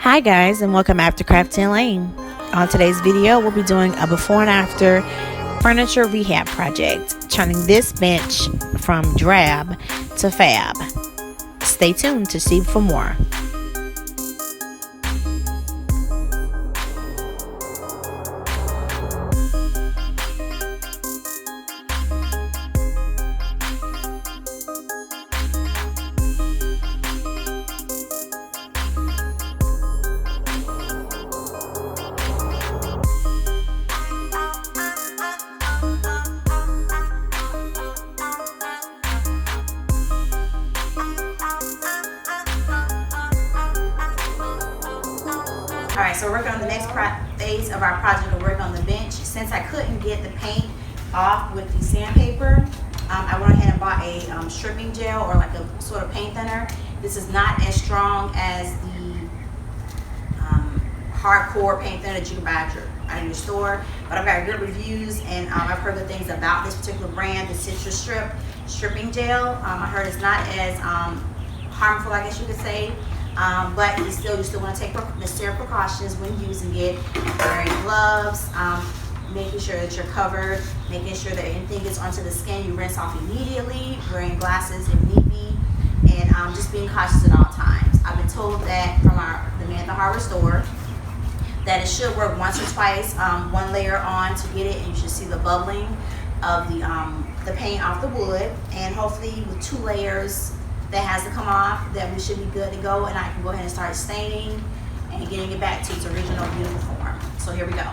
Hi guys, and welcome back to Craftyalane. On today's video, we'll be doing a before and after furniture rehab project, turning this bench from drab to fab. Stay tuned to see for more. Alright, so we're working on the next phase of our project. We're working on the bench. Since I couldn't get the paint off with the sandpaper, I went ahead and bought a stripping gel or like a sort of paint thinner. This is not as strong as the hardcore paint thinner that you can buy at your store, but I've got good reviews and I've heard good things about this particular brand, the Citrus stripping gel. I heard it's not as harmful, I guess you could say. But you still want to take necessary precautions when using it, wearing gloves, making sure that you're covered, making sure that anything gets onto the skin you rinse off immediately, wearing glasses if need be, and just being cautious at all times. I've been told that from the man at the hardware store that it should work once or twice, one layer on to get it, and you should see the bubbling of the paint off the wood, and hopefully with 2 layers that has to come off, that we should be good to go, and I can go ahead and start staining and getting it back to its original beautiful form. So here we go.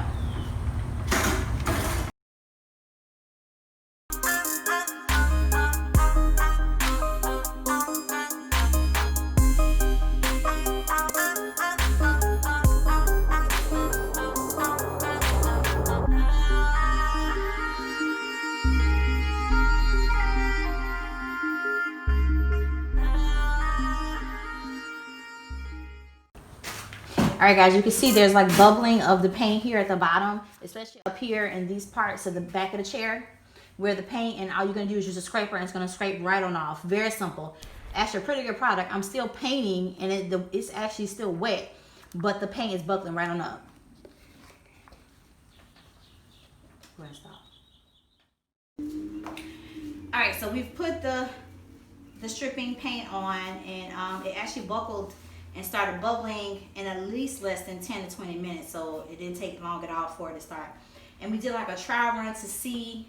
Alright guys, you can see there's like bubbling of the paint here at the bottom, especially up here in these parts of the back of the chair where the paint, and all you're going to do is use a scraper and it's going to scrape right on off. Very simple. Actually a pretty good product. I'm still painting and it's actually still wet, but the paint is bubbling right on up. Go ahead and stop. Alright, so we've put the stripping paint on, and it actually buckled and started bubbling in at least less than 10 to 20 minutes, so it didn't take long at all for it to start. And we did like a trial run to see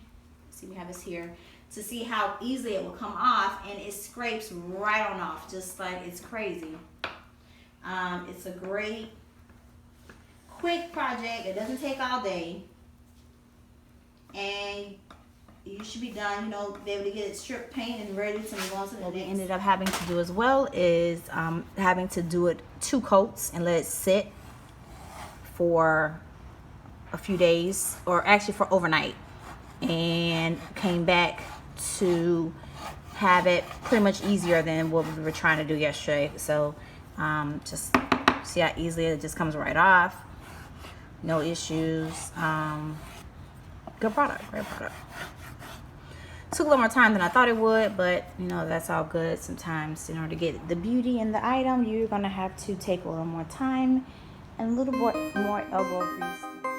we have this here, to see how easily it will come off, and it scrapes right on off, just like it's crazy. It's a great quick project. It doesn't take all day, and you should be done, be able to get it stripped paint and ready to move on to the next. What we ended up having to do as well is having to do it 2 coats and let it sit for a few days, or actually for overnight, and came back to have it pretty much easier than what we were trying to do yesterday. So just see how easily it just comes right off, no issues. Good product, great product. Took a little more time than I thought it would, but that's all good. Sometimes in order to get the beauty in the item, you're gonna have to take a little more time and a little more elbow grease.